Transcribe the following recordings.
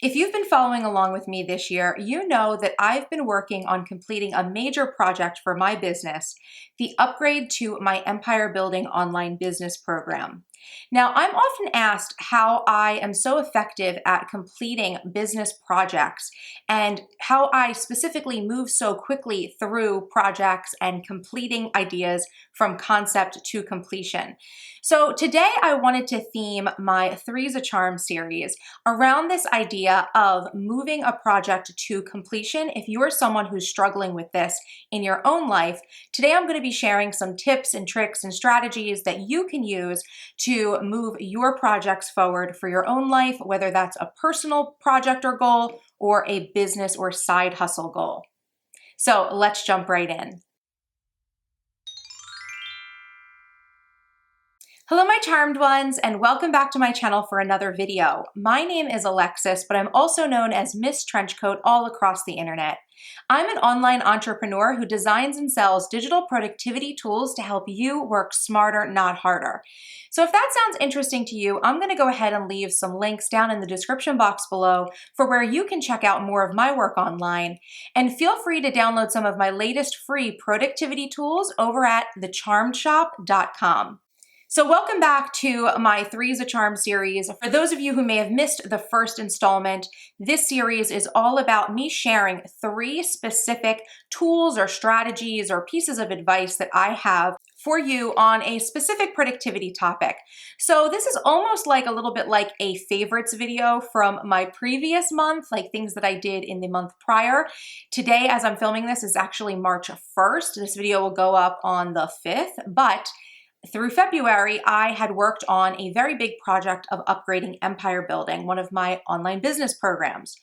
If you've been following along with me this year, you know that I've been working on completing a major project for my business, the upgrade to my empire building online business program. Now, I'm often asked how I am so effective at completing business projects and how I specifically move so quickly through projects and completing ideas from concept to completion. So today I wanted to theme my 3's a Charm series around this idea of moving a project to completion. If you are someone who's struggling with this in your own life, today I'm going to be sharing some tips and tricks and strategies that you can use to move your projects forward for your own life, whether that's a personal project or goal or a business or side hustle goal. So let's jump right in. Hello, my charmed ones, and welcome back to my channel for another video. My name is Alexis, but I'm also known as MissTrenchcoat all across the internet. I'm an online entrepreneur who designs and sells digital productivity tools to help you work smarter, not harder. So if that sounds interesting to you, I'm going to go ahead and leave some links down in the description box below for where you can check out more of my work online. And feel free to download some of my latest free productivity tools over at thecharmedshop.com. So welcome back to my 3's a Charm series. For those of you who may have missed the first installment, this series is all about me sharing 3 specific tools or strategies or pieces of advice that I have for you on a specific productivity topic. So this is almost like a little bit like a favorites video from my previous month, like things that I did in the month prior. Today, as I'm filming this, is actually March 1st. This video will go up on the 5th, but through February, I had worked on a very big project of upgrading empire building, one of my online business programs.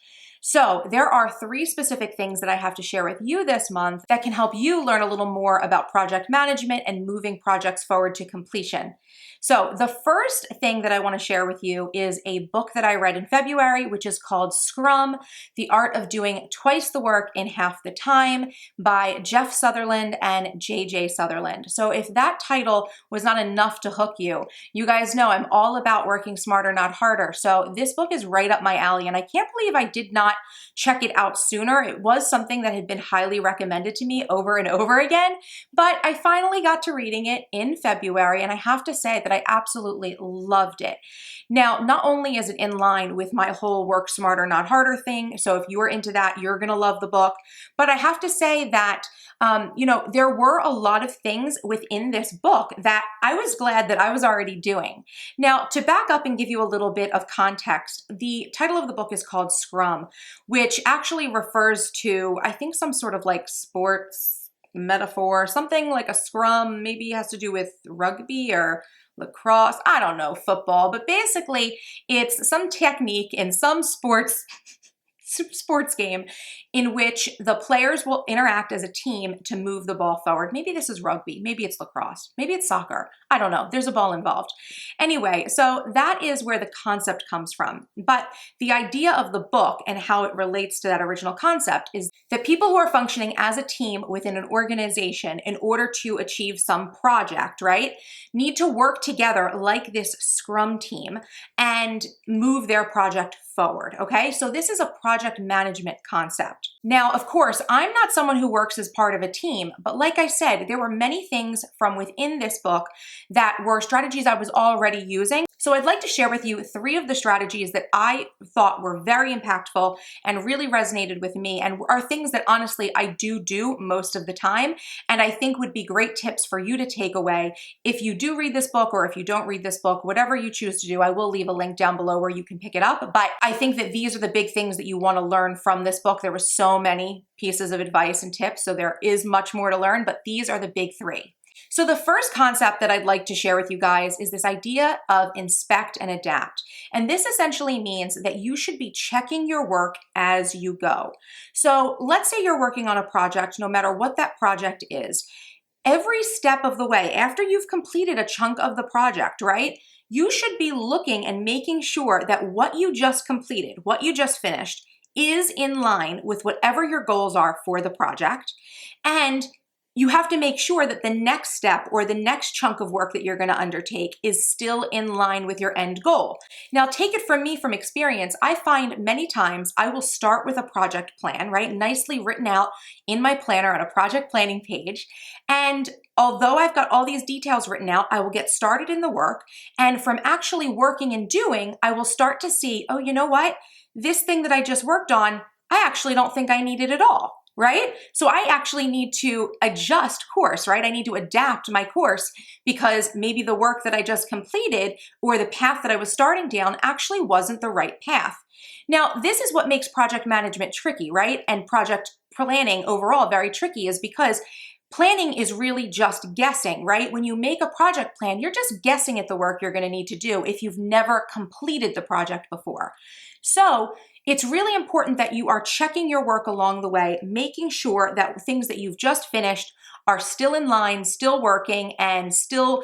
So there are 3 specific things that I have to share with you this month that can help you learn a little more about project management and moving projects forward to completion. So the first thing that I want to share with you is a book that I read in February, which is called SCRUM, The Art of Doing Twice the Work in Half the Time by Jeff Sutherland and JJ Sutherland. So if that title was not enough to hook you, you guys know I'm all about working smarter, not harder. So this book is right up my alley, and I can't believe I did not check it out sooner. It was something that had been highly recommended to me over and over again, but I finally got to reading it in February, and I have to say that I absolutely loved it. Now, not only is it in line with my whole work smarter, not harder thing, so if you are into that, you're gonna love the book, but I have to say that there were a lot of things within this book that I was glad that I was already doing. Now, to back up and give you a little bit of context, the title of the book is called SCRUM, which actually refers to, I think, some sort of like sports metaphor, something like a scrum, maybe has to do with rugby or lacrosse, I don't know, football, but basically it's some technique in some sports game in which the players will interact as a team to move the ball forward. Maybe this is rugby, maybe it's lacrosse, maybe it's soccer. I don't know. There's a ball involved. Anyway, so that is where the concept comes from. But the idea of the book and how it relates to that original concept is that people who are functioning as a team within an organization in order to achieve some project, right, need to work together like this Scrum team and move their project forward, okay? So this is a project management concept. Now, of course, I'm not someone who works as part of a team, but like I said, there were many things from within this book that were strategies I was already using. So I'd like to share with you 3 of the strategies that I thought were very impactful and really resonated with me and are things that honestly I do most of the time and I think would be great tips for you to take away if you do read this book or if you don't read this book, whatever you choose to do. I will leave a link down below where you can pick it up, but I think that these are the big things that you want to learn from this book. There were so many pieces of advice and tips, so there is much more to learn, but these are the big 3. So the first concept that I'd like to share with you guys is this idea of inspect and adapt. And this essentially means that you should be checking your work as you go. So let's say you're working on a project, no matter what that project is. Every step of the way, after you've completed a chunk of the project, right, you should be looking and making sure that what you just completed, what you just finished, is in line with whatever your goals are for the project. And you have to make sure that the next step or the next chunk of work that you're going to undertake is still in line with your end goal. Now, take it from me from experience. I find many times I will start with a project plan, right? Nicely written out in my planner on a project planning page. And although I've got all these details written out, I will get started in the work. And from actually working and doing, I will start to see, oh, you know what? This thing that I just worked on, I actually don't think I need it at all. Right? So I actually need to adjust course, right? I need to adapt my course because maybe the work that I just completed or the path that I was starting down actually wasn't the right path. Now, this is what makes project management tricky, right? And project planning overall very tricky is because planning is really just guessing, right? When you make a project plan, you're just guessing at the work you're going to need to do if you've never completed the project before. So it's really important that you are checking your work along the way, making sure that things that you've just finished are still in line, still working, and still,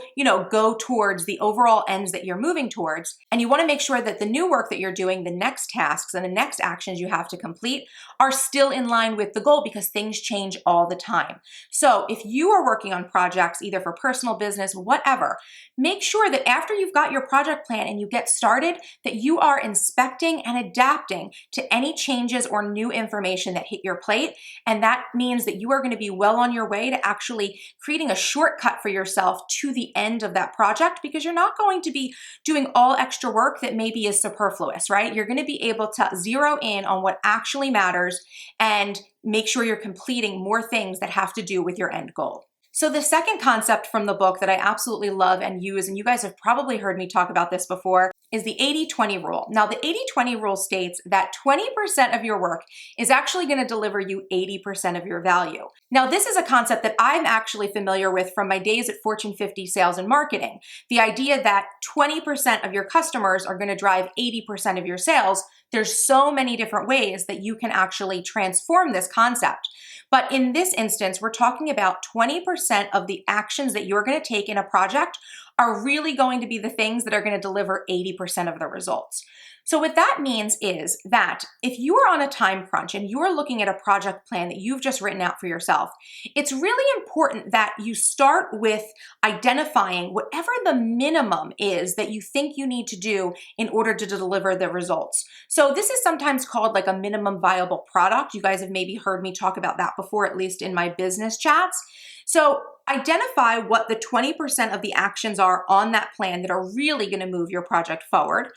go towards the overall ends that you're moving towards. And you want to make sure that the new work that you're doing, the next tasks and the next actions you have to complete are still in line with the goal because things change all the time. So if you are working on projects, either for personal business, whatever, make sure that after you've got your project plan and you get started, that you are inspecting and adapting to any changes or new information that hit your plate. And that means that you are going to be well on your way to actually creating a shortcut for yourself to the end of that project because you're not going to be doing all extra work that maybe is superfluous, right? You're going to be able to zero in on what actually matters and make sure you're completing more things that have to do with your end goal. So the second concept from the book that I absolutely love and use, and you guys have probably heard me talk about this before, is the 80-20 rule. Now, the 80-20 rule states that 20% of your work is actually going to deliver you 80% of your value. Now, this is a concept that I'm actually familiar with from my days at Fortune 50 sales and marketing. The idea that 20% of your customers are going to drive 80% of your sales. There's so many different ways that you can actually transform this concept. But in this instance, we're talking about 20% of the actions that you're going to take in a project are really going to be the things that are going to deliver 80% of the results. So what that means is that if you are on a time crunch and you are looking at a project plan that you've just written out for yourself, it's really important that you start with identifying whatever the minimum is that you think you need to do in order to deliver the results. So this is sometimes called like a minimum viable product. You guys have maybe heard me talk about that before, at least in my business chats. So identify what the 20% of the actions are on that plan that are really going to move your project forward.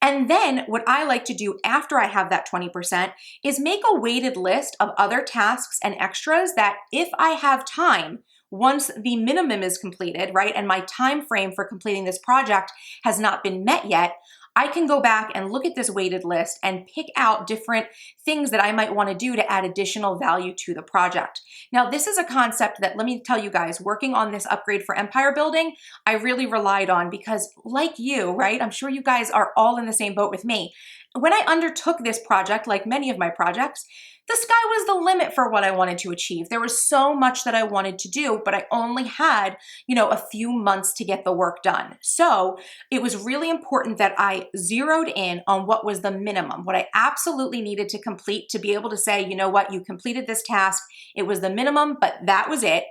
And then what I like to do after I have that 20% is make a weighted list of other tasks and extras that if I have time, once the minimum is completed, right, and my time frame for completing this project has not been met yet, I can go back and look at this weighted list and pick out different things that I might want to do to add additional value to the project. Now, this is a concept that, let me tell you guys, working on this upgrade for empire building, I really relied on because like you, right, I'm sure you guys are all in the same boat with me. When I undertook this project, like many of my projects, the sky was the limit for what I wanted to achieve. There was so much that I wanted to do, but I only had, a few months to get the work done. So it was really important that I zeroed in on what was the minimum, what I absolutely needed to complete to be able to say, you know what, you completed this task. It was the minimum, but that was it.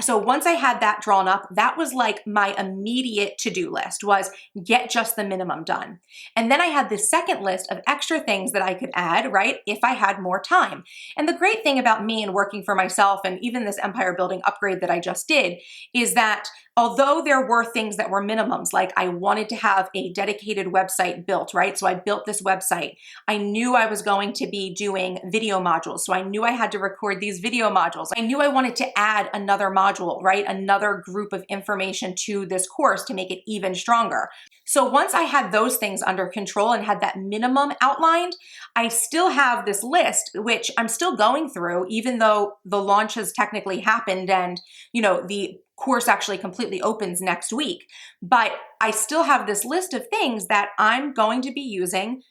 So once I had that drawn up, that was like my immediate to-do list was get just the minimum done. And then I had this second list of extra things that I could add, right, if I had more time. And the great thing about me and working for myself and even this empire building upgrade that I just did is that although there were things that were minimums, like I wanted to have a dedicated website built, right? So I built this website. I knew I was going to be doing video modules. So I knew I had to record these video modules. I knew I wanted to add another module, right? Another group of information to this course to make it even stronger. So once I had those things under control and had that minimum outlined, I still have this list, which I'm still going through, even though the launch has technically happened and, the course actually completely opens next week. But I still have this list of things that I'm going to be using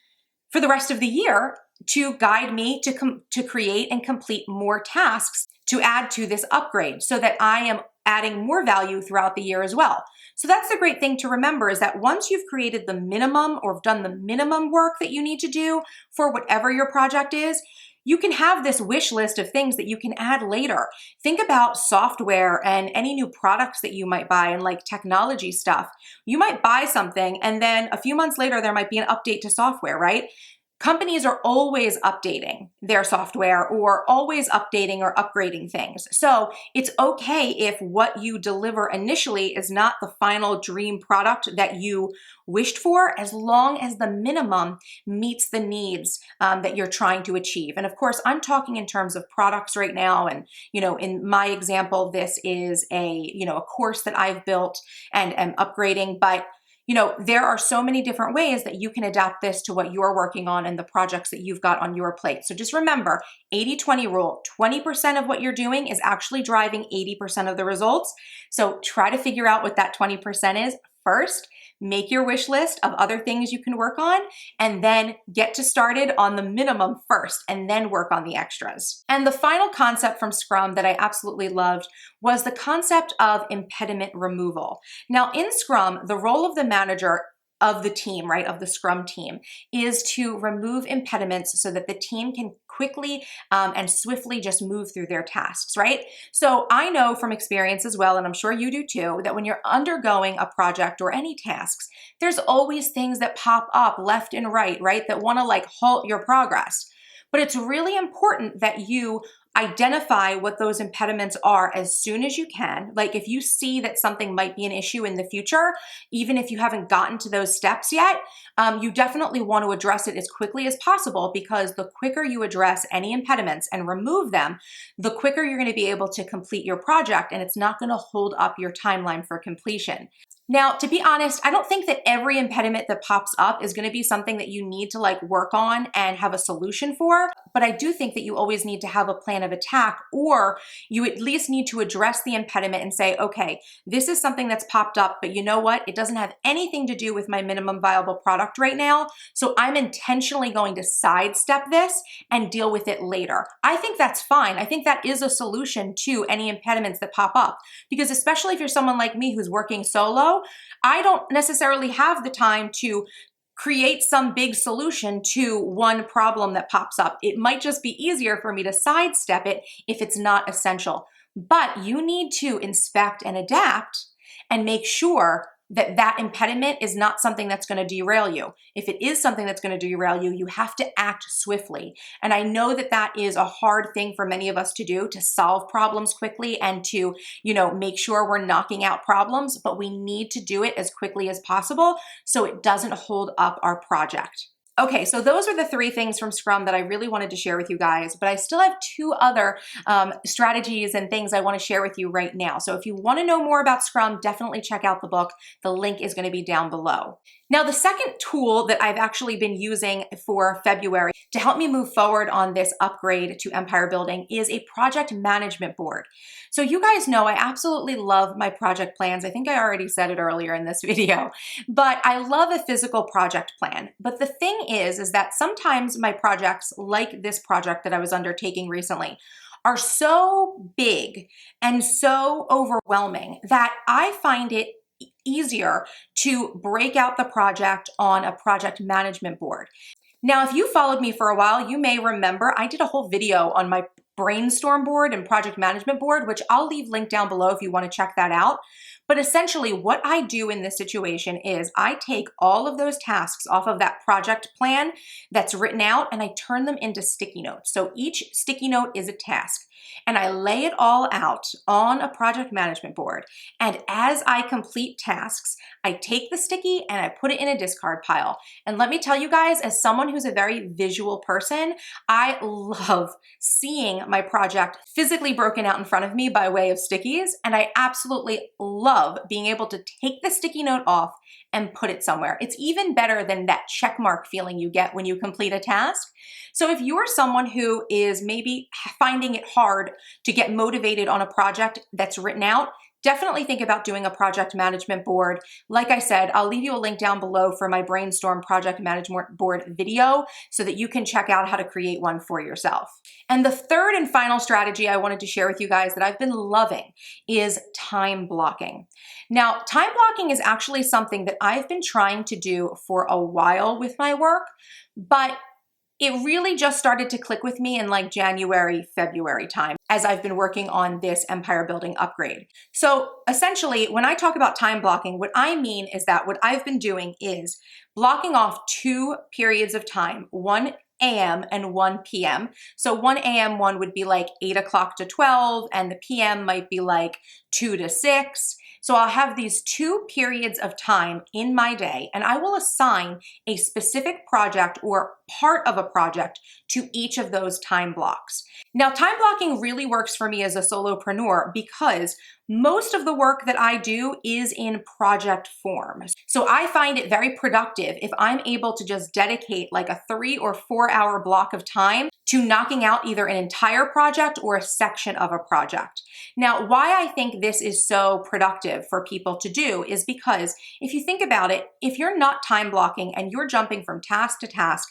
for the rest of the year to guide me to create and complete more tasks to add to this upgrade so that I am adding more value throughout the year as well. So that's the great thing to remember is that once you've created the minimum or done the minimum work that you need to do for whatever your project is, you can have this wish list of things that you can add later. Think about software and any new products that you might buy and like technology stuff. You might buy something and then a few months later, there might be an update to software, right? Companies are always updating their software or always updating or upgrading things. So it's okay if what you deliver initially is not the final dream product that you wished for, as long as the minimum meets the needs that you're trying to achieve. And of course, I'm talking in terms of products right now. And, in my example, this is a course that I've built and am upgrading, but there are so many different ways that you can adapt this to what you're working on and the projects that you've got on your plate. So just remember, 80-20 rule, 20% of what you're doing is actually driving 80% of the results. So try to figure out what that 20% is first. Make your wish list of other things you can work on, and then get started on the minimum first, and then work on the extras. And the final concept from Scrum that I absolutely loved was the concept of impediment removal. Now in Scrum, the role of the manager of the team, right, of the Scrum team, is to remove impediments so that the team can quickly and swiftly just move through their tasks, right? So I know from experience as well, and I'm sure you do too, that when you're undergoing a project or any tasks, there's always things that pop up left and right, that want to like halt your progress. But it's really important that you identify what those impediments are as soon as you can. Like if you see that something might be an issue in the future, even if you haven't gotten to those steps yet, you definitely want to address it as quickly as possible, because the quicker you address any impediments and remove them, the quicker you're going to be able to complete your project, and it's not going to hold up your timeline for completion. Now, to be honest, I don't think that every impediment that pops up is going to be something that you need to like work on and have a solution for, but I do think that you always need to have a plan of attack, or you at least need to address the impediment and say, okay, this is something that's popped up, but you know what? It doesn't have anything to do with my minimum viable product right now, so I'm intentionally going to sidestep this and deal with it later. I think that's fine. I think that is a solution to any impediments that pop up, because especially if you're someone like me who's working solo, I don't necessarily have the time to create some big solution to one problem that pops up. It might just be easier for me to sidestep it if it's not essential. But you need to inspect and adapt and make sure that that impediment is not something that's going to derail you. If it is something that's going to derail you, you have to act swiftly. And I know that that is a hard thing for many of us to do, to solve problems quickly and to, make sure we're knocking out problems, but we need to do it as quickly as possible so it doesn't hold up our project. Okay, so those are the 3 things from Scrum that I really wanted to share with you guys, but I still have 2 other strategies and things I want to share with you right now. So if you want to know more about Scrum, definitely check out the book. The link is going to be down below. Now, the second tool that I've actually been using for February to help me move forward on this upgrade to empire building is a project management board. So you guys know I absolutely love my project plans. I think I already said it earlier in this video, but I love a physical project plan. But the thing is that sometimes my projects, like this project that I was undertaking recently, are so big and so overwhelming that I find it easier to break out the project on a project management board. Now, if you followed me for a while, you may remember I did a whole video on my brainstorm board and project management board, which I'll leave linked down below if you want to check that out. But essentially what I do in this situation is I take all of those tasks off of that project plan that's written out and I turn them into sticky notes. So each sticky note is a task. And I lay it all out on a project management board. And as I complete tasks, I take the sticky and I put it in a discard pile. And let me tell you guys, as someone who's a very visual person, I love seeing my project physically broken out in front of me by way of stickies. And I absolutely love being able to take the sticky note off and put it somewhere. It's even better than that check mark feeling you get when you complete a task. So if you're someone who is maybe finding it hard to get motivated on a project that's written out, definitely think about doing a project management board. Like I said, I'll leave you a link down below for my brainstorm project management board video so that you can check out how to create one for yourself. And the third and final strategy I wanted to share with you guys that I've been loving is time blocking. Now, time blocking is actually something that I've been trying to do for a while with my work, but It really just started to click with me in like January, February time as I've been working on this empire building upgrade. So essentially, when I talk about time blocking, what I mean is that what I've been doing is blocking off 2 periods of time, 1 a.m. and 1 p.m. So 1 a.m. one would be like 8 o'clock to 12, and the p.m. might be like 2 to 6. So I'll have these 2 periods of time in my day, and I will assign a specific project or part of a project to each of those time blocks. Now, time blocking really works for me as a solopreneur because most of the work that I do is in project form. So I find it very productive if I'm able to just dedicate like a 3 or 4 hour block of time to knocking out either an entire project or a section of a project. Now, why I think this is so productive for people to do is because if you think about it, if you're not time blocking and you're jumping from task to task,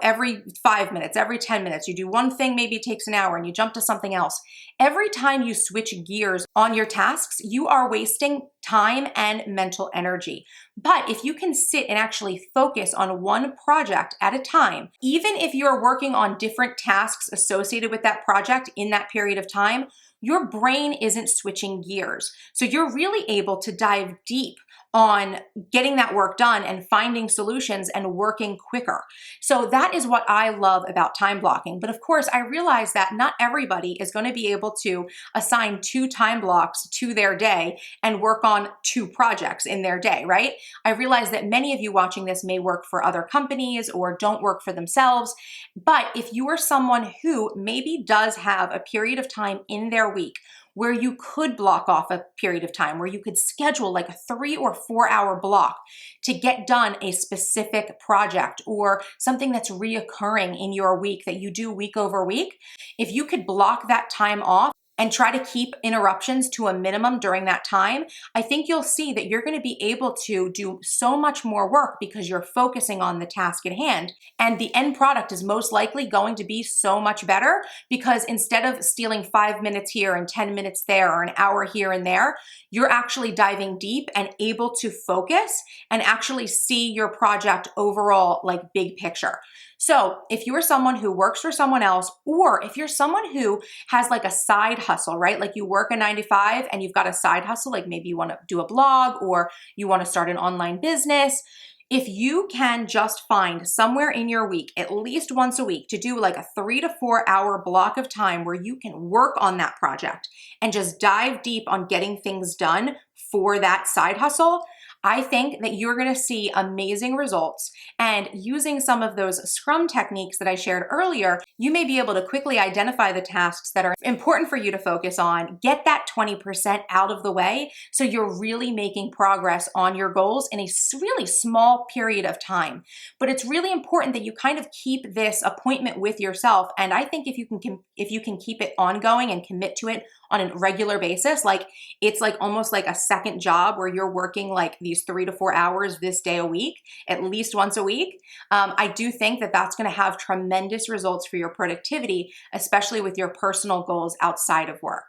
every 5 minutes, every 10 minutes, you do one thing, maybe it takes an hour and you jump to something else. Every time you switch gears on your tasks, you are wasting time and mental energy. But if you can sit and actually focus on one project at a time, even if you're working on different tasks associated with that project in that period of time, your brain isn't switching gears. So you're really able to dive deep on getting that work done and finding solutions and working quicker. So that is what I love about time blocking. But of course, I realize that not everybody is going to be able to assign 2 time blocks to their day and work on 2 projects in their day, right? I realize that many of you watching this may work for other companies or don't work for themselves. But if you are someone who maybe does have a period of time in their week where you could block off a period of time, where you could schedule like a 3 or 4 hour block to get done a specific project or something that's reoccurring in your week that you do week over week, if you could block that time off and try to keep interruptions to a minimum during that time, I think you'll see that you're going to be able to do so much more work because you're focusing on the task at hand. And the end product is most likely going to be so much better because instead of stealing 5 minutes here and 10 minutes there or an hour here and there, you're actually diving deep and able to focus and actually see your project overall, like big picture. So if you're someone who works for someone else, or if you're someone who has like a side hustle, right? Like you work a 9 to 5 and you've got a side hustle, like maybe you want to do a blog or you want to start an online business. If you can just find somewhere in your week, at least once a week, to do like a 3 to 4 hour block of time where you can work on that project and just dive deep on getting things done for that side hustle, I think that you're going to see amazing results. And using some of those SCRUM techniques that I shared earlier, you may be able to quickly identify the tasks that are important for you to focus on, get that 20% out of the way so you're really making progress on your goals in a really small period of time. But it's really important that you kind of keep this appointment with yourself. And I think if you can keep it ongoing and commit to it on a regular basis, like it's like almost like a second job where you're working like these 3 to 4 hours this day a week, at least once a week. I do think that that's going to have tremendous results for your productivity, especially with your personal goals outside of work.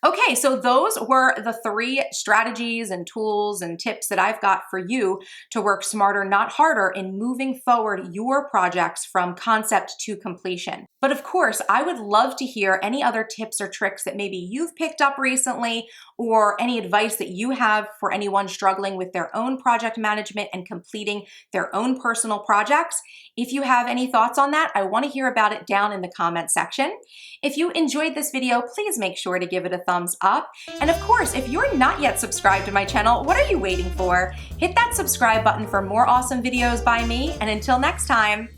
Okay, so those were the 3 strategies and tools and tips that I've got for you to work smarter, not harder in moving forward your projects from concept to completion. But of course, I would love to hear any other tips or tricks that maybe you've picked up recently or any advice that you have for anyone struggling with their own project management and completing their own personal projects. If you have any thoughts on that, I want to hear about it down in the comment section. If you enjoyed this video, please make sure to give it a thumbs up. And of course, if you're not yet subscribed to my channel, what are you waiting for? Hit that subscribe button for more awesome videos by me. And until next time,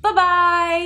bye-bye.